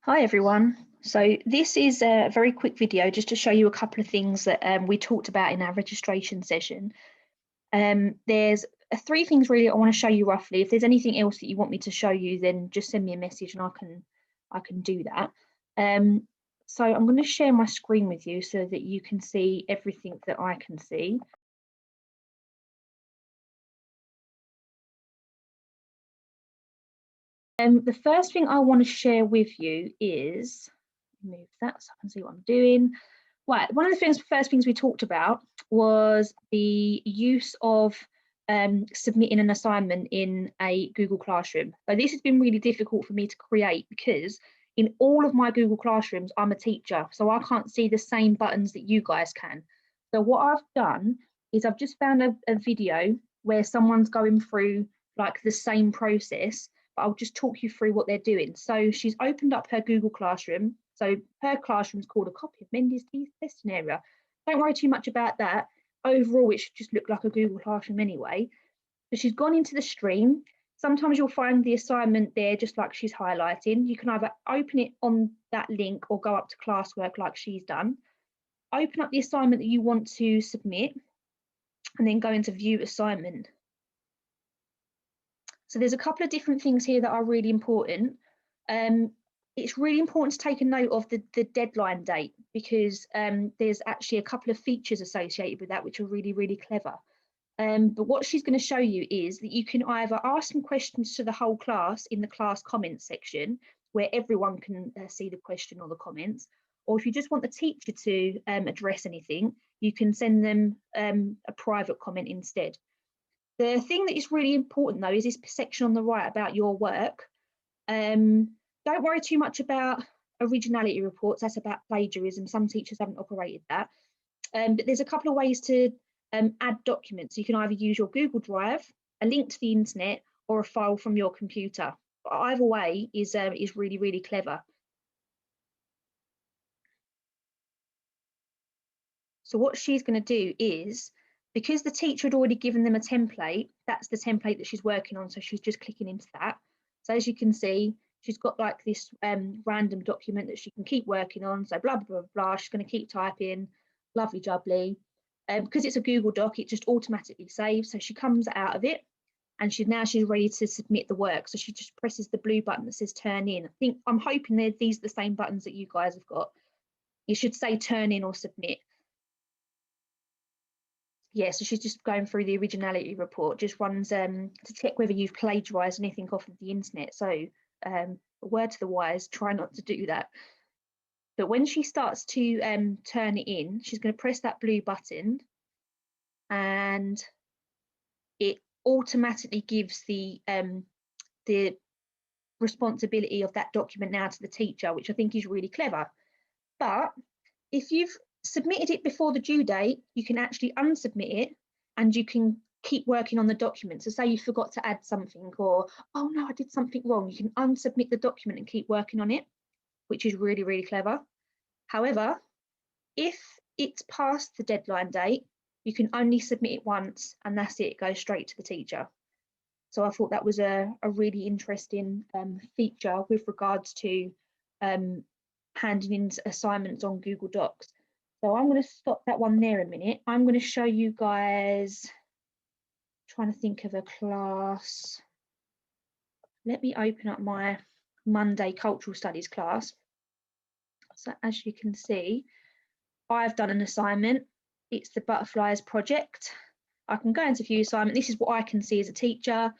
Hi everyone. So this is a very quick video just to show you a couple of things that we talked about in our registration session. There's three things really I want to show you roughly. If there's anything else that you want me to show you, then just send me a message and I can do that. So I'm going to share my screen with you so that you can see everything that I can see. The first thing I want to share with you is, move that so I can see what I'm doing. Right, one of the first things we talked about was the use of submitting an assignment in a Google Classroom. So this has been really difficult for me to create because in all of my Google Classrooms, I'm a teacher, so I can't see the same buttons that you guys can. So what I've done is I've just found a video where someone's going through like the same process, but I'll just talk you through what they're doing. So she's opened up her Google Classroom. So her classroom's called A Copy of Mendy's Teeth Testing Area. Don't worry too much about that. Overall, it should just look like a Google Classroom anyway. So she's gone into the stream. Sometimes you'll find the assignment there just like she's highlighting. You can either open it on that link or go up to classwork like she's done. Open up the assignment that you want to submit and then go into view assignment. So there's a couple of different things here that are really important. It's really important to take a note of the deadline date because there's actually a couple of features associated with that which are really, really clever. But what she's going to show you is that you can either ask some questions to the whole class in the class comments section where everyone can see the question or the comments, or if you just want the teacher to address anything, you can send them a private comment instead. The thing that is really important though is this section on the right about your work. Don't worry too much about originality reports, that's about plagiarism. Some teachers haven't operated that. But there's a couple of ways to add documents. You can either use your Google Drive, a link to the internet, or a file from your computer. But either way is really, really clever. So what she's going to do is, because the teacher had already given them a template, that's the template that she's working on. So she's just clicking into that. So as you can see, she's got like this random document that she can keep working on. So blah, blah, blah, blah. She's going to keep typing, lovely jubbly. Because it's a Google Doc, it just automatically saves. So she comes out of it and she's ready to submit the work. So she just presses the blue button that says turn in. I'm hoping that these are the same buttons that you guys have got. You should say turn in or submit. Yeah, so she's just going through the originality report, just runs to check whether you've plagiarised anything off of the internet. So a word to the wise, try not to do that. But when she starts to turn it in, she's going to press that blue button and it automatically gives the responsibility of that document now to the teacher, which I think is really clever. But if you've submitted it before the due date, you can actually unsubmit it and you can keep working on the document. So say you forgot to add something or, oh no, I did something wrong. You can unsubmit the document and keep working on it, which is really, really clever. However, if it's past the deadline date, you can only submit it once and that's it, it goes straight to the teacher. So I thought that was a really interesting feature with regards to handing in assignments on Google Docs. So I'm going to stop that one there a minute. I'm going to show you guys, trying to think of a class. Let me open up my Monday Cultural Studies class. So as you can see, I've done an assignment. It's the Butterflies project. I can go into view assignment. This is what I can see as a teacher.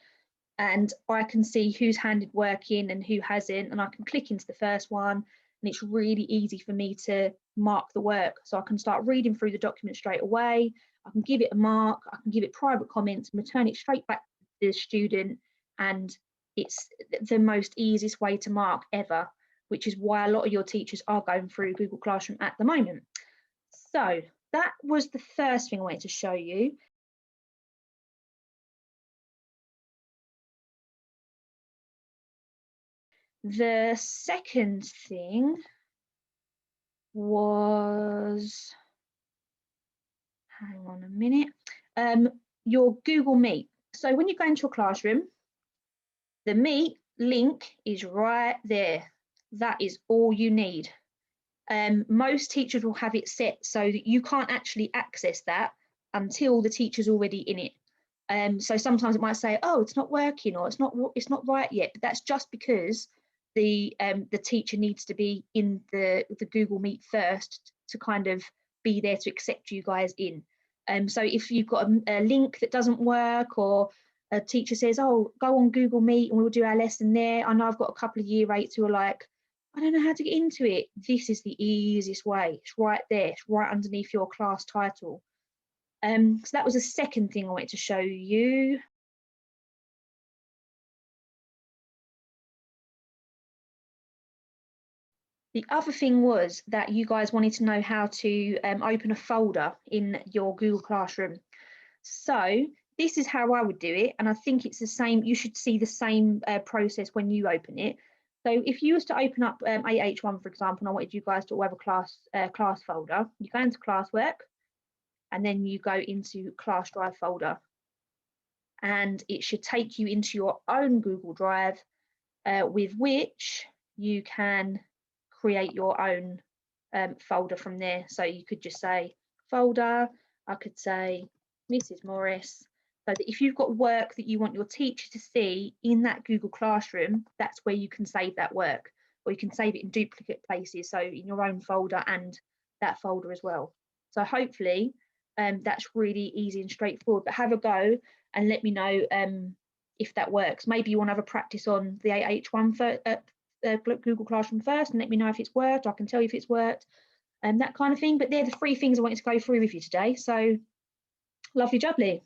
And I can see who's handed work in and who hasn't, and I can click into the first one and it's really easy for me to mark the work. So I can start reading through the document straight away, I can give it a mark, I can give it private comments and return it straight back to the student, and it's the most easiest way to mark ever, which is why a lot of your teachers are going through Google Classroom at the moment. So that was the first thing I wanted to show you. The second thing was, hang on a minute, your Google Meet. So when you go into a classroom, the Meet link is right there. That is all you need. Most teachers will have it set so that you can't actually access that until the teacher's already in it. So sometimes it might say, oh, it's not working, or it's not right yet, but that's just because the teacher needs to be in the Google Meet first to kind of be there to accept you guys in. So if you've got a link that doesn't work, or a teacher says, oh, go on Google Meet and we'll do our lesson there. I know I've got a couple of year 8s who are like, I don't know how to get into it. This is the easiest way. It's right there. It's right underneath your class title. So that was the second thing I wanted to show you. The other thing was that you guys wanted to know how to open a folder in your Google Classroom. So this is how I would do it, and I think it's the same. You should see the same process when you open it. So if you was to open up AH1, for example, and I wanted you guys to all have a class folder, you go into classwork, and then you go into class drive folder, and it should take you into your own Google Drive, with which you can create your own folder from there. So you could just say folder, I could say Mrs. Morris, so that if you've got work that you want your teacher to see in that Google Classroom, that's where you can save that work, or you can save it in duplicate places, so in your own folder and that folder as well. So hopefully that's really easy and straightforward, but have a go and let me know if that works. Maybe you want to have a practice on the AH1 for Google Classroom first, and let me know if it's worked. I can tell you if it's worked, and that kind of thing. But they're the 3 things I wanted to go through with you today. So lovely jubbly.